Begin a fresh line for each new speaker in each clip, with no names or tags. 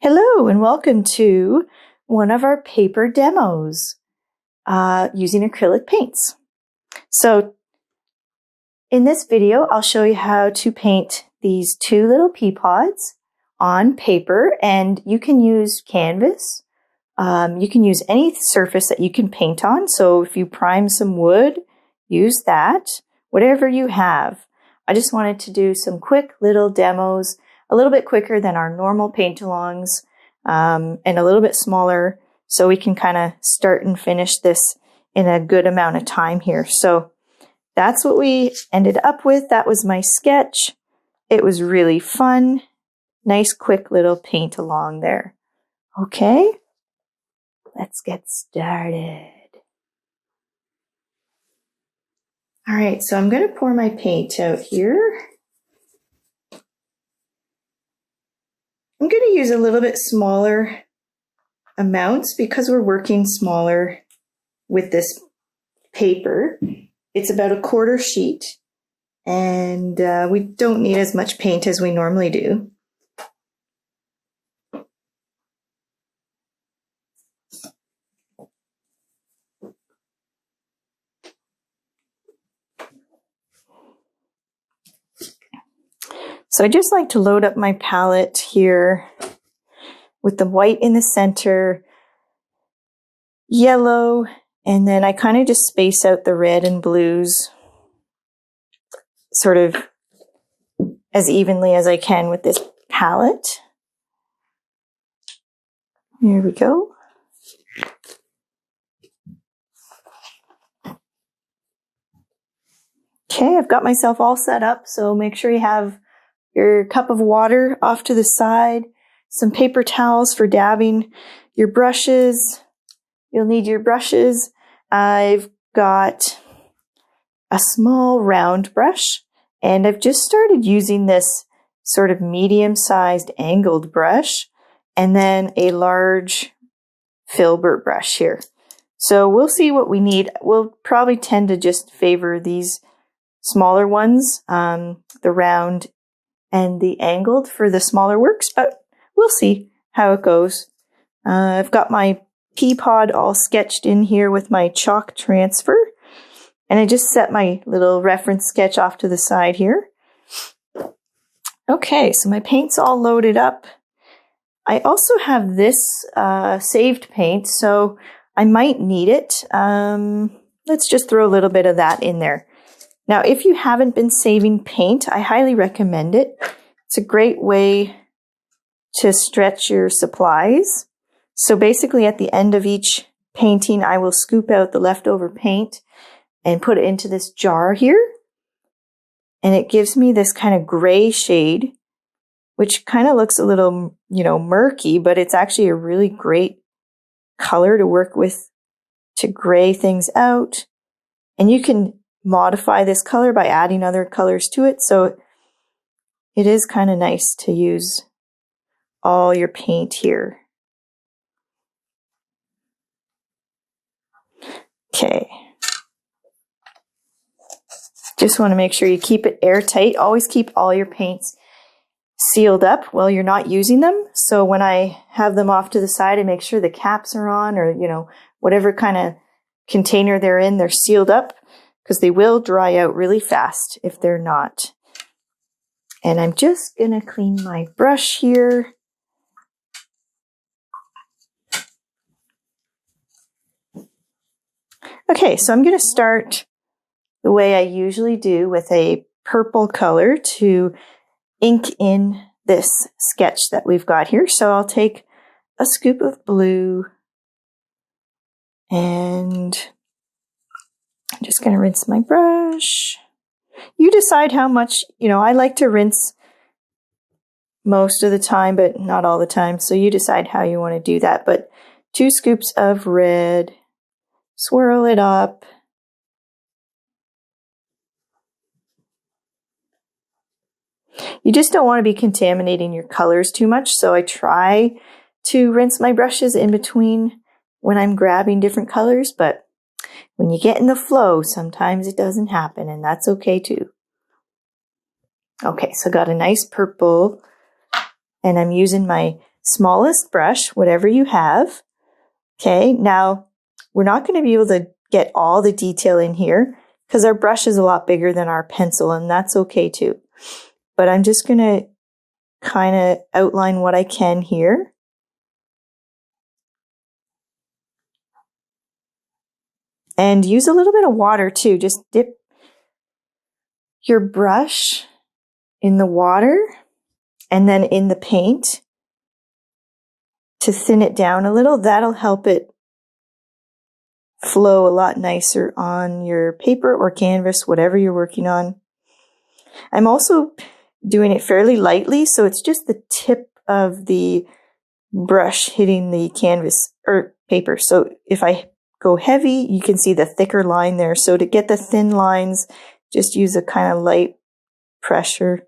Hello and welcome to one of our paper demos using acrylic paints. So in this video, I'll show you how to paint these two little pea pods on paper, and you can use canvas. You can use any surface that you can paint on. So if you prime some wood, use that, whatever you have. I just wanted to do some quick little demos, a little bit quicker than our normal paint-alongs, and a little bit smaller, so we can kind of start and finish this in a good amount of time here. So that's what we ended up with. That was my sketch. It was really fun. Nice, quick little paint-along there. Okay, let's get started. All right, so I'm going to pour my paint out here. I'm going to use a little bit smaller amounts because we're working smaller with this paper. It's about a quarter sheet, and we don't need as much paint as we normally do. So I just like to load up my palette here with the white in the center, yellow, and then I kind of just space out the red and blues sort of as evenly as I can with this palette. Here we go. Okay, I've got myself all set up, so make sure you have your cup of water off to the side, some paper towels for dabbing your brushes. You'll need your brushes. I've got a small round brush, and I've just started using this sort of medium-sized angled brush, and then a large filbert brush here. So we'll see what we need. We'll probably tend to just favor these smaller ones, the round and the angled for the smaller works, but we'll see how it goes. I've got my pea pod all sketched in here with my chalk transfer, and I just set my little reference sketch off to the side here. Okay, so my paint's all loaded up. I also have this saved paint, so I might need it. Let's just throw a little bit of that in there. Now, if you haven't been saving paint, I highly recommend it. It's a great way to stretch your supplies. So basically at the end of each painting, I will scoop out the leftover paint and put it into this jar here. And it gives me this kind of gray shade, which kind of looks a little, murky, but it's actually a really great color to work with to gray things out. And you can modify this color by adding other colors to it. So it is kind of nice to use all your paint here. Okay. Just want to make sure you keep it airtight. Always keep all your paints sealed up while you're not using them. So when I have them off to the side, I make sure the caps are on, or, whatever kind of container they're in, they're sealed up, because they will dry out really fast if they're not. And I'm just going to clean my brush here. Okay, so I'm going to start the way I usually do with a purple color to ink in this sketch that we've got here. So I'll take a scoop of blue, and I'm just going to rinse my brush. You decide how much, I like to rinse most of the time, but not all the time. So you decide how you want to do that. But 2 scoops of red, swirl it up. You just don't want to be contaminating your colors too much. So I try to rinse my brushes in between when I'm grabbing different colors, but when you get in the flow, sometimes it doesn't happen, and that's okay too. Okay, so got a nice purple, and I'm using my smallest brush, whatever you have. Okay, now we're not going to be able to get all the detail in here because our brush is a lot bigger than our pencil, and that's okay too. But I'm just going to kind of outline what I can here. And use a little bit of water too. Just dip your brush in the water and then in the paint to thin it down a little. That'll help it flow a lot nicer on your paper or canvas, whatever you're working on. I'm also doing it fairly lightly, so it's just the tip of the brush hitting the canvas or paper. So if I go heavy, you can see the thicker line there. So to get the thin lines, just use a kind of light pressure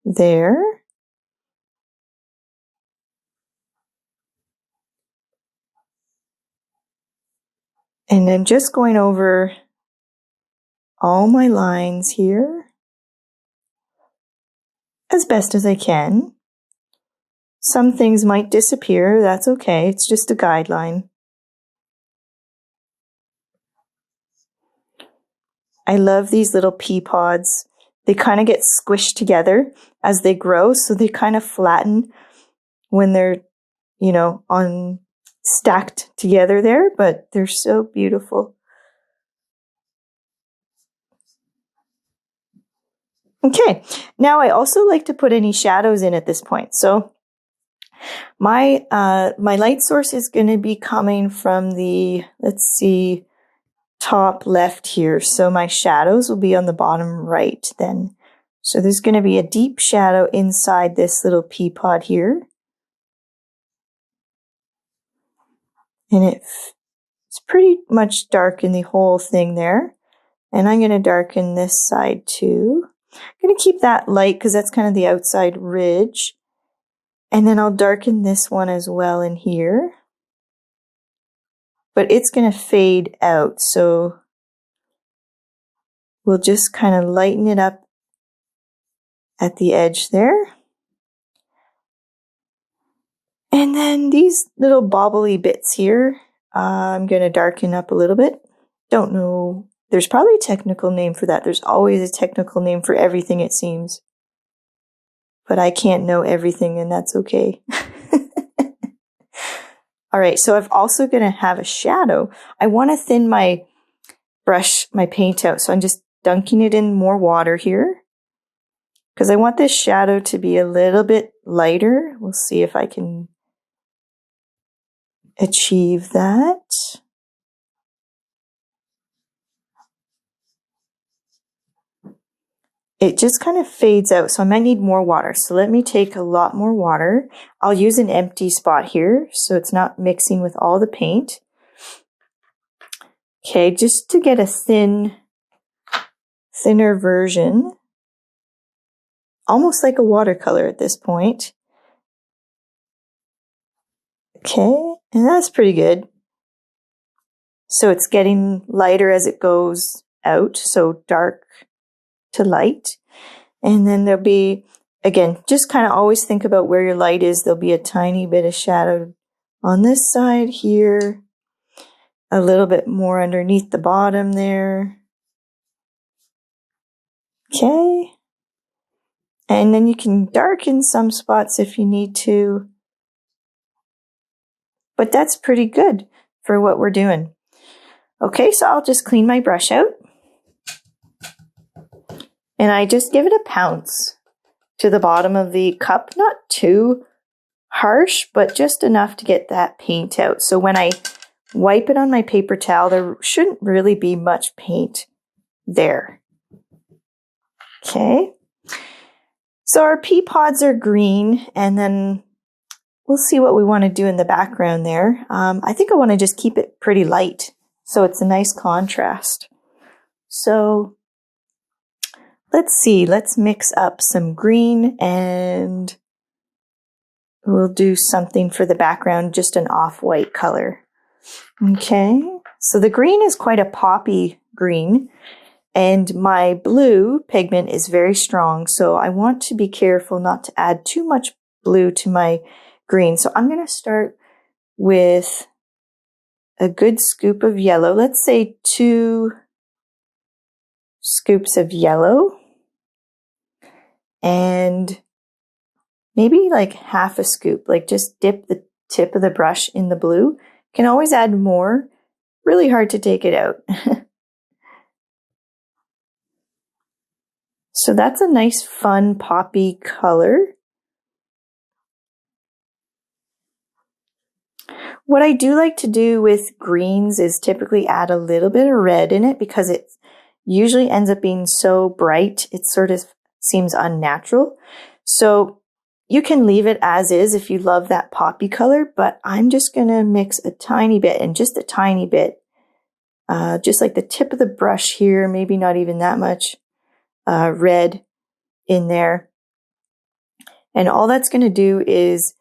there. And I'm just going over all my lines here as best as I can. Some things might disappear, that's okay, it's just a guideline. I love these little pea pods. They kind of get squished together as they grow, so they kind of flatten when they're, you know, on stacked together there, but they're so beautiful. Okay, now I also like to put any shadows in at this point. So my light source is going to be coming from the, let's see, top left here. So my shadows will be on the bottom right then. So there's going to be a deep shadow inside this little pea pod here. And it's pretty much dark in the whole thing there. And I'm going to darken this side too. I'm going to keep that light because that's kind of the outside ridge. And then I'll darken this one as well in here. But it's going to fade out, so we'll just kind of lighten it up at the edge there. And then these little bobbly bits here, I'm going to darken up a little bit. Don't know, there's probably a technical name for that. There's always a technical name for everything, it seems. But I can't know everything, and that's okay. All right, so I'm also going to have a shadow. I want to thin my brush, my paint out, so I'm just dunking it in more water here because I want this shadow to be a little bit lighter. We'll see if I can achieve that. It just kind of fades out, so I might need more water. So let me take a lot more water. I'll use an empty spot here so it's not mixing with all the paint. Okay, just to get a thinner version, almost like a watercolor at this point. Okay, and that's pretty good. So it's getting lighter as it goes out, so dark to light. And then there'll be, again, just kind of always think about where your light is. There'll be a tiny bit of shadow on this side here, a little bit more underneath the bottom there. Okay. And then you can darken some spots if you need to. But that's pretty good for what we're doing. Okay, so I'll just clean my brush out. And I just give it a pounce to the bottom of the cup. Not too harsh, but just enough to get that paint out. So when I wipe it on my paper towel, there shouldn't really be much paint there. Okay. So our pea pods are green, and then we'll see what we want to do in the background there. I think I want to just keep it pretty light, so it's a nice contrast. So let's see, let's mix up some green and we'll do something for the background, just an off-white color. Okay, so the green is quite a poppy green and my blue pigment is very strong, so I want to be careful not to add too much blue to my green. So I'm going to start with a good scoop of yellow. Let's say 2 scoops of yellow and maybe like half a scoop, like just dip the tip of the brush in the blue. Can always add more. Really hard to take it out. So that's a nice fun poppy color. What I do like to do with greens is typically add a little bit of red in it because it usually ends up being so bright, it sort of seems unnatural. So you can leave it as is if you love that poppy color, but I'm just going to mix a tiny bit and just a tiny bit, just like the tip of the brush here, maybe not even that much red in there. And all that's going to do is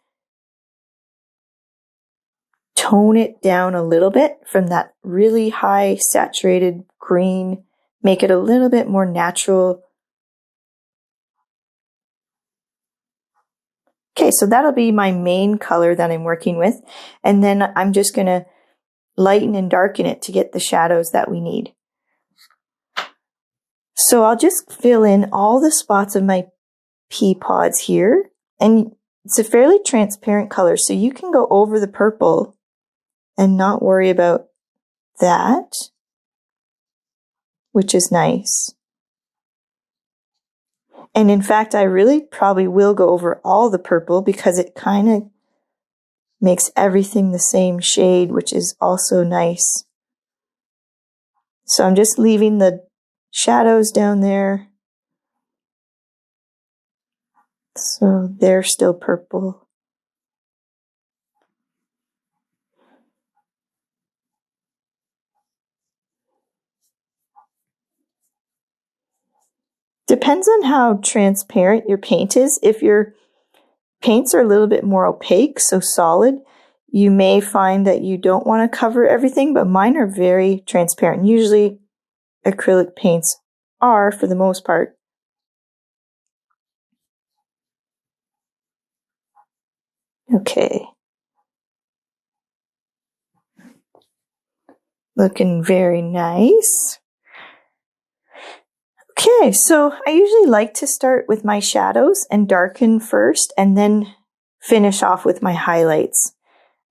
tone it down a little bit from that really high saturated green, make it a little bit more natural. Okay, so that'll be my main color that I'm working with. And then I'm just going to lighten and darken it to get the shadows that we need. So I'll just fill in all the spots of my pea pods here. And it's a fairly transparent color, so you can go over the purple and not worry about that, which is nice. And in fact, I really probably will go over all the purple because it kind of makes everything the same shade, which is also nice. So I'm just leaving the shadows down there. So they're still purple. Depends on how transparent your paint is. If your paints are a little bit more opaque, so solid, you may find that you don't want to cover everything, but mine are very transparent. Usually acrylic paints are for the most part. Okay. Looking very nice. Okay, so I usually like to start with my shadows and darken first and then finish off with my highlights.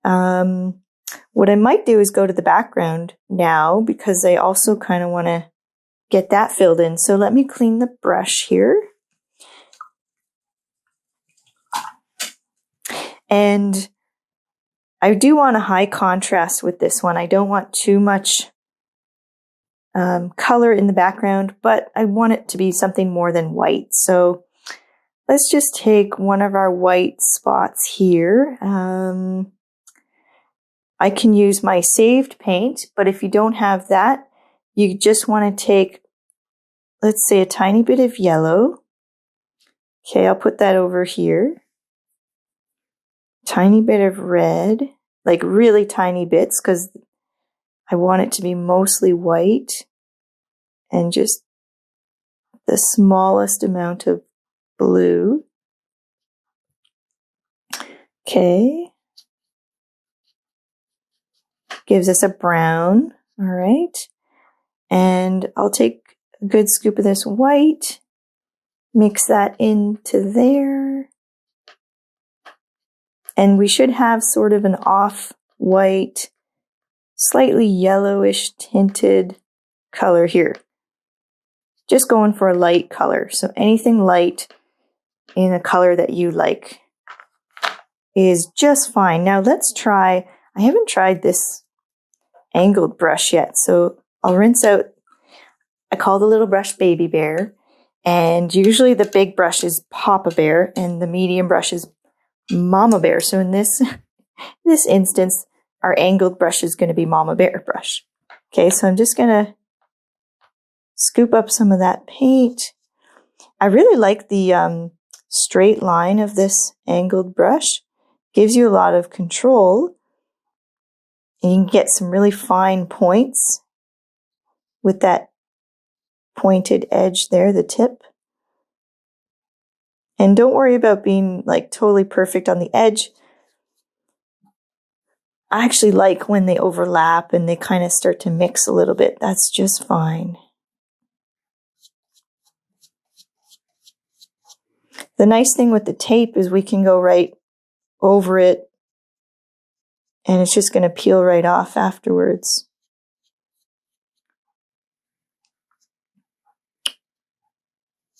What I might do is go to the background now because I also kind of want to get that filled in. So let me clean the brush here. And I do want a high contrast with this one. I don't want too much color in the background, but I want it to be something more than white. So let's just take one of our white spots here. I can use my saved paint, but if you don't have that, you just want to take, let's say, a tiny bit of yellow. Okay, I'll put that over here. Tiny bit of red, like really tiny bits, because I want it to be mostly white, and just the smallest amount of blue. Okay. Gives us a brown. All right. And I'll take a good scoop of this white, mix that into there. And we should have sort of an off-white, slightly yellowish tinted color here. Just going for a light color. So anything light in a color that you like is just fine. Now let's try, I haven't tried this angled brush yet. So I'll rinse out, I call the little brush Baby Bear. And usually the big brush is Papa Bear and the medium brush is Mama Bear. So in this instance, our angled brush is going to be Mama Bear brush. Okay, so I'm just going to scoop up some of that paint. I really like the straight line of this angled brush. Gives you a lot of control. And you can get some really fine points with that pointed edge there, the tip. And don't worry about being like totally perfect on the edge. I actually like when they overlap and they kind of start to mix a little bit. That's just fine. The nice thing with the tape is we can go right over it and it's just going to peel right off afterwards.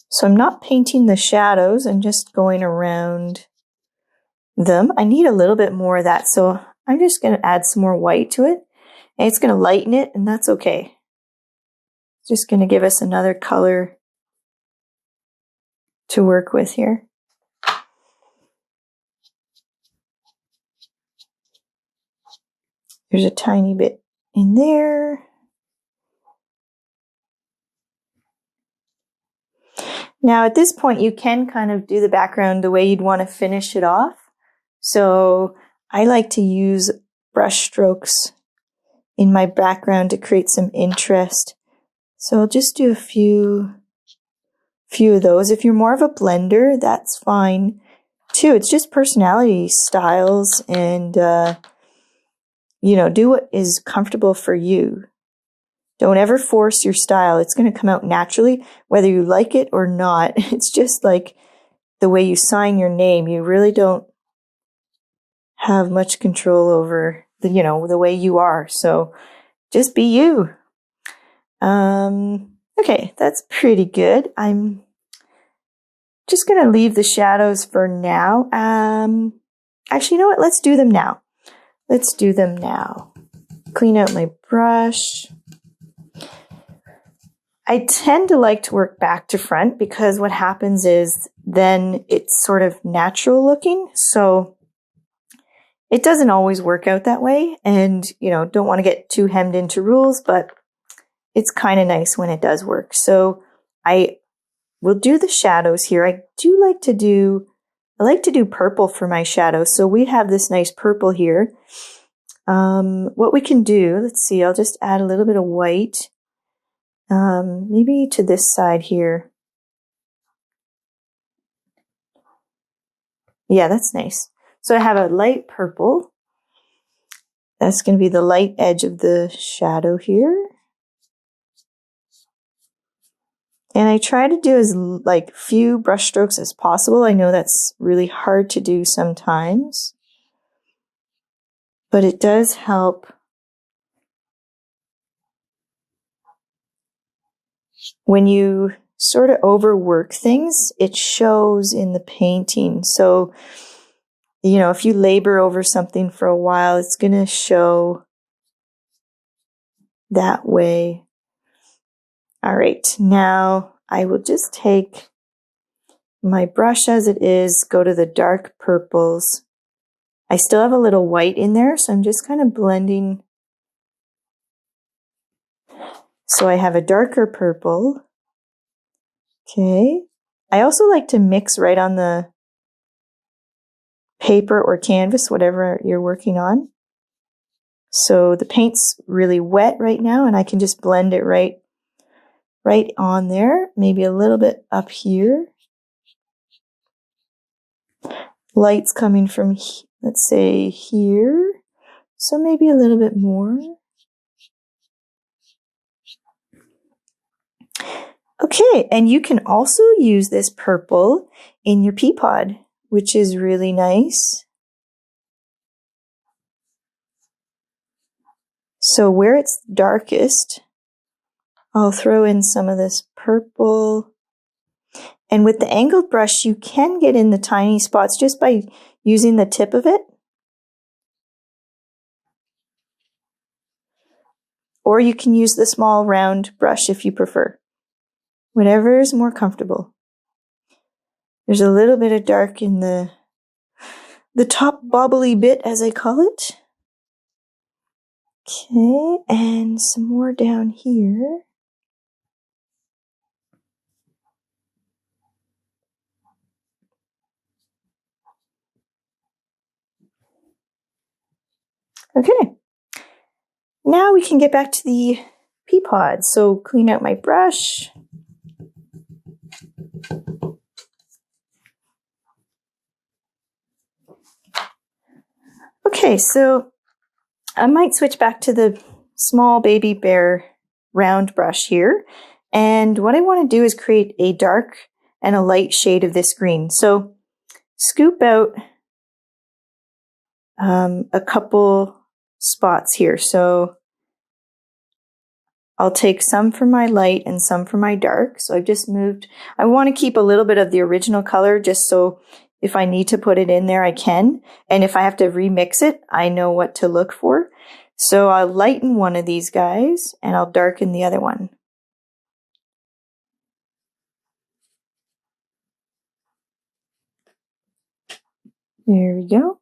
So I'm not painting the shadows, I'm just going around them. I need a little bit more of that, so I'm just going to add some more white to it. And it's going to lighten it, and that's okay. It's just going to give us another color to work with here. There's a tiny bit in there. Now at this point you can kind of do the background the way you'd want to finish it off. So I like to use brush strokes in my background to create some interest. So I'll just do a few of those. If you're more of a blender, that's fine too. It's just personality styles, and you know, do what is comfortable for you. Don't ever force your style. It's going to come out naturally, whether you like it or not. It's just like the way you sign your name. You really don't have much control over the, you know, the way you are. So just be you. Okay, that's pretty good. I'm just going to leave the shadows for now. Actually, you know what? Let's do them now. Let's do them now. Clean out my brush. I tend to like to work back to front because what happens is then it's sort of natural looking. So it doesn't always work out that way. And, you know, don't want to get too hemmed into rules, but it's kind of nice when it does work. So I will do the shadows here. I like to do purple for my shadows. So we have this nice purple here. What we can do, let's see, I'll just add a little bit of white. Maybe to this side here. Yeah, that's nice. So I have a light purple. That's going to be the light edge of the shadow here. And I try to do as like few brush strokes as possible. I know that's really hard to do sometimes, but it does help when you sort of overwork things. It shows in the painting. So, you know, if you labor over something for a while, it's going to show that way. All right, now I will just take my brush as it is, go to the dark purples. I still have a little white in there, so I'm just kind of blending. So I have a darker purple. Okay. I also like to mix right on the paper or canvas, whatever you're working on. So the paint's really wet right now, and I can just blend it right on there, maybe a little bit up here. Light's coming from, let's say, here, so maybe a little bit more. Okay, and you can also use this purple in your pea pod, which is really nice. So where it's darkest, I'll throw in some of this purple. And with the angled brush, you can get in the tiny spots just by using the tip of it. Or you can use the small round brush if you prefer. Whatever is more comfortable. There's a little bit of dark in the top bobbly bit, as I call it. Okay, and some more down here. Okay, now we can get back to the pea pods. So clean out my brush. Okay, so I might switch back to the small baby bear round brush here. And what I want to do is create a dark and a light shade of this green. So scoop out a couple spots here. So I'll take some for my light and some for my dark. So I've just moved. I want to keep a little bit of the original color just so if I need to put it in there, I can. And if I have to remix it, I know what to look for. So I'll lighten one of these guys and I'll darken the other one. There we go.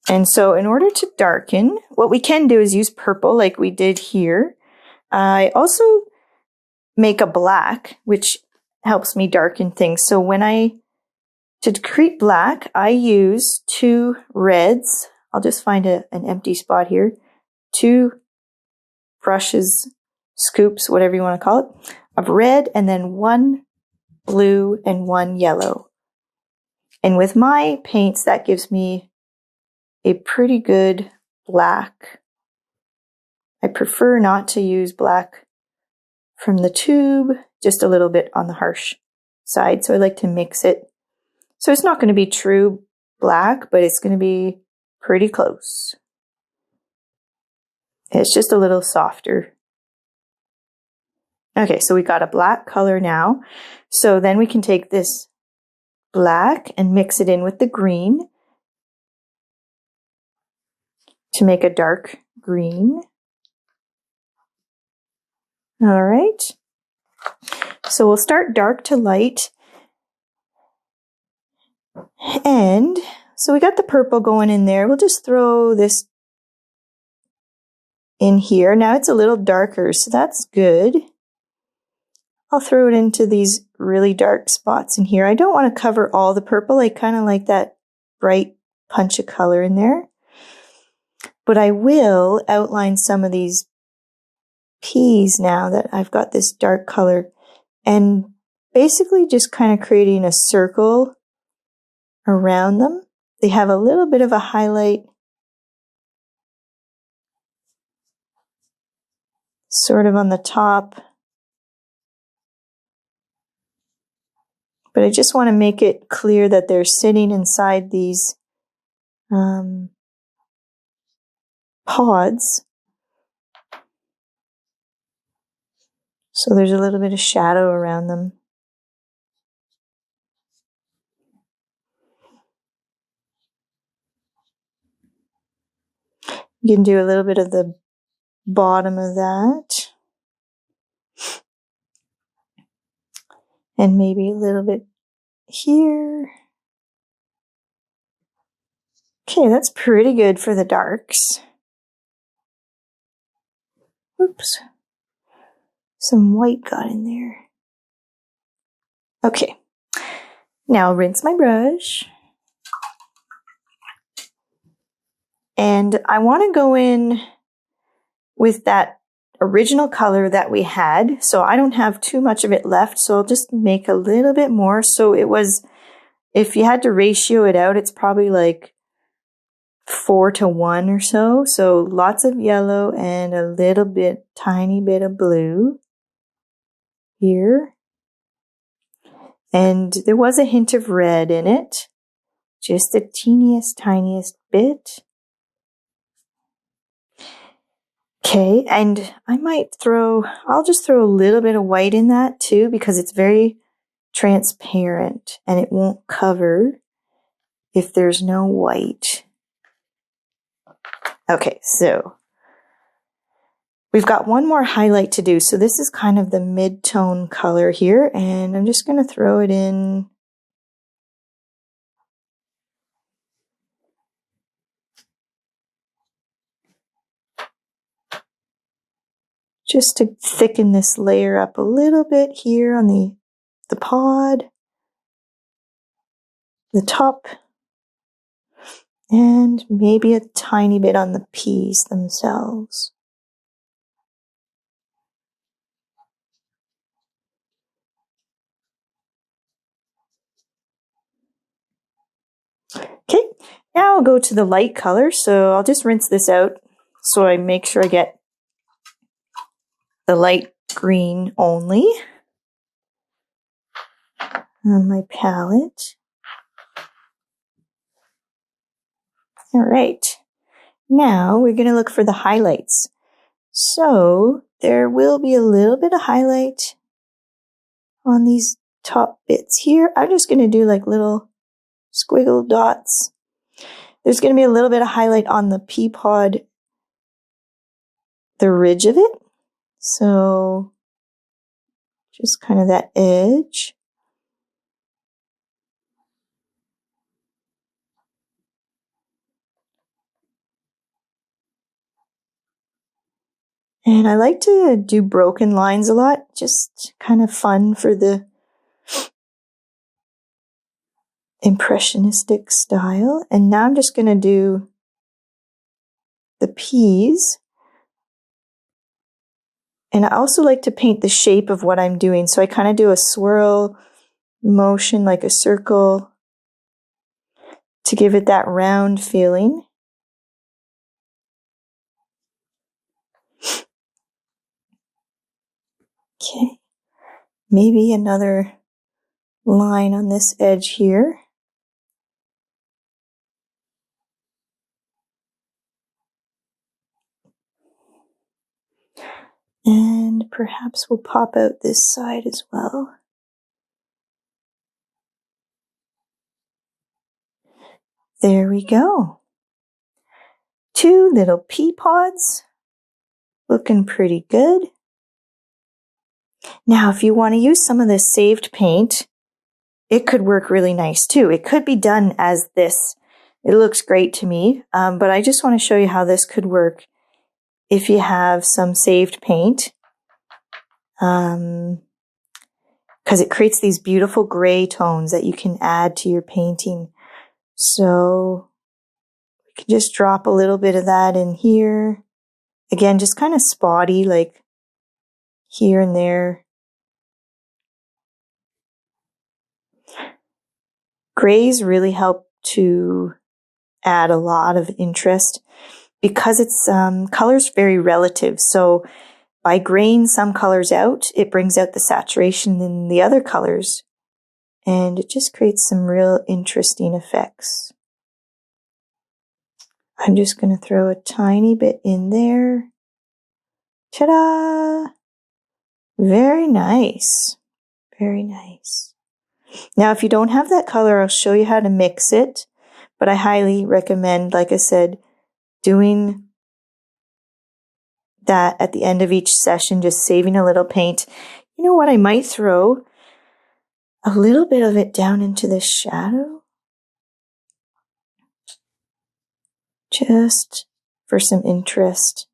And so in order to darken, what we can do is use purple like we did here. I also make a black, which helps me darken things. So to create black, I use 2 reds. I'll just find an empty spot here. 2 brushes, scoops, whatever you want to call it, of red, and then 1 blue and 1 yellow. And with my paints, that gives me a pretty good black. I prefer not to use black from the tube, just a little bit on the harsh side. So I like to mix it. So it's not going to be true black, but it's going to be pretty close. It's just a little softer. Okay, so we got a black color now. So then we can take this black and mix it in with the green to make a dark green. All right. So we'll start dark to light. And so we got the purple going in there. We'll just throw this in here. Now it's a little darker, so that's good. I'll throw it into these really dark spots in here. I don't want to cover all the purple. I kind of like that bright punch of color in there. But I will outline some of these peas now that I've got this dark color, and basically just kind of creating a circle around them. They have a little bit of a highlight sort of on the top, but I just want to make it clear that they're sitting inside these pods. So there's a little bit of shadow around them. You can do a little bit of the bottom of that. And maybe a little bit here. Okay, that's pretty good for the darks. Oops. Some white got in there. Okay. Now rinse my brush. And I want to go in with that original color that we had. So I don't have too much of it left. So I'll just make a little bit more. So it was, if you had to ratio it out, it's probably like 4:1 or so. So lots of yellow and a little bit, tiny bit of blue here. And there was a hint of red in it. Just the teeniest, tiniest bit. Okay, and I'll just throw a little bit of white in that too because it's very transparent and it won't cover if there's no white. Okay, so we've got one more highlight to do. So this is kind of the mid-tone color here, and I'm just going to throw it in just to thicken this layer up a little bit here on the pod, the top, and maybe a tiny bit on the peas themselves. Okay, Now I'll go to the light color, so I'll just rinse this out so I make sure I get the light green only on my palette. All right, now we're going to look for the highlights. So there will be a little bit of highlight on these top bits here. I'm just going to do like little squiggle dots. There's going to be a little bit of highlight on the pea pod, the ridge of it. So just kind of that edge. And I like to do broken lines a lot, just kind of fun for the impressionistic style. And now I'm just going to do the peas. And I also like to paint the shape of what I'm doing. So I kind of do a swirl motion, like a circle, to give it that round feeling. Okay, maybe another line on this edge here. And perhaps we'll pop out this side as well. There we go. 2 little pea pods, looking pretty good. Now, if you want to use some of this saved paint, it could work really nice too. It could be done as this. It looks great to me, but I just want to show you how this could work if you have some saved paint. Because it creates these beautiful gray tones that you can add to your painting. So we can just drop a little bit of that in here. Again, just kind of spotty, like here and there. Grays really help to add a lot of interest because it's color's very relative. So by graying some colors out, it brings out the saturation in the other colors, and it just creates some real interesting effects. I'm just going to throw a tiny bit in there. Ta-da! Very nice. Very nice. Now, if you don't have that color, I'll show you how to mix it, but I highly recommend, like I said, doing that at the end of each session, just saving a little paint. You know what? I might throw a little bit of it down into the shadow, just for some interest.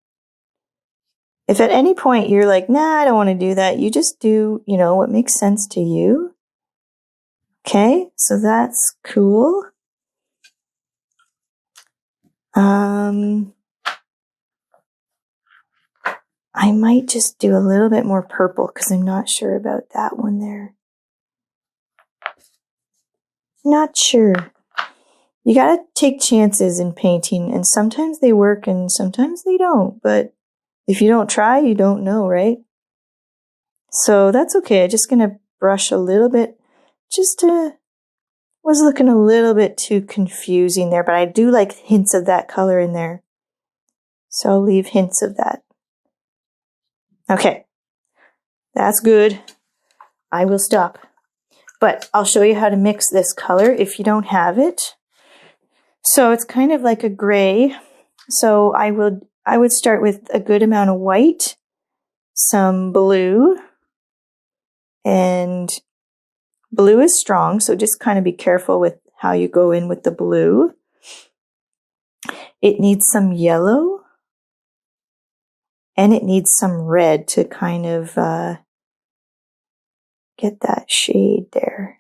If at any point you're like, nah, I don't want to do that, you just do, what makes sense to you. Okay, so that's cool. I might just do a little bit more purple because I'm not sure about that one there. Not sure. You gotta take chances in painting, and sometimes they work and sometimes they don't, but if you don't try, you don't know, right? So that's okay. I'm just gonna brush a little bit, was looking a little bit too confusing there, but I do like hints of that color in there. So I'll leave hints of that. Okay, that's good. I will stop. But I'll show you how to mix this color if you don't have it. So it's kind of like a gray. So I would start with a good amount of white, some blue, and blue is strong, so just kind of be careful with how you go in with the blue. It needs some yellow, and it needs some red to kind of get that shade there.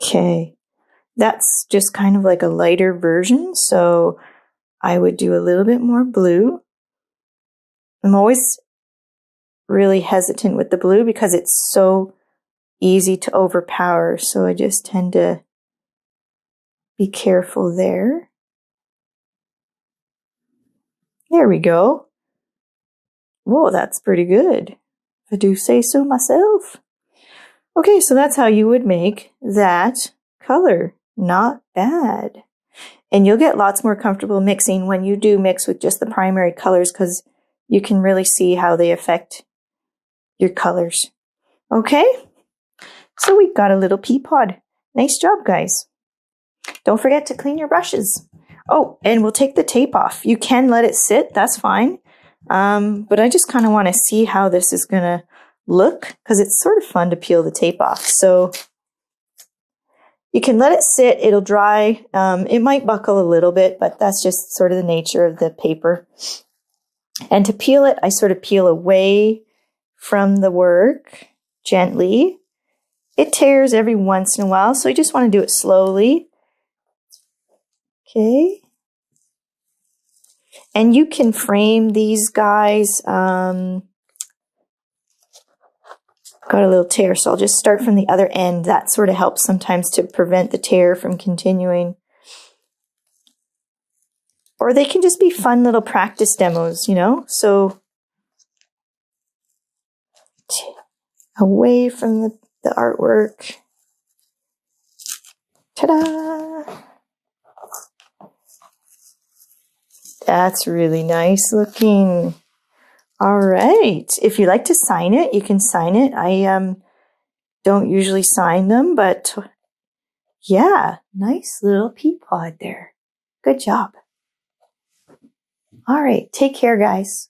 Okay, that's just kind of like a lighter version, so I would do a little bit more blue. I'm always really hesitant with the blue because it's so easy to overpower, so I just tend to be careful there. There we go. Whoa, that's pretty good, if I do say so myself. Okay, so that's how you would make that color. Not bad. And you'll get lots more comfortable mixing when you do mix with just the primary colors, because you can really see how they affect your colors. Okay, so we've got a little pea pod. Nice job, guys. Don't forget to clean your brushes. Oh, and we'll take the tape off. You can let it sit, that's fine. But I just kind of want to see how this is going to look, because it's sort of fun to peel the tape off. So you can let it sit, it'll dry. It might buckle a little bit, but that's just sort of the nature of the paper. And to peel it, I sort of peel away from the work gently. It tears every once in a while, so I just want to do it slowly. Okay. And you can frame these guys. Got a little tear, so I'll just start from the other end. That sort of helps sometimes to prevent the tear from continuing. Or they can just be fun little practice demos, you know? So away from the artwork. Ta-da! That's really nice looking. All right. If you like to sign it, you can sign it. I don't usually sign them, but yeah, nice little pea pod there. Good job. All right. Take care, guys.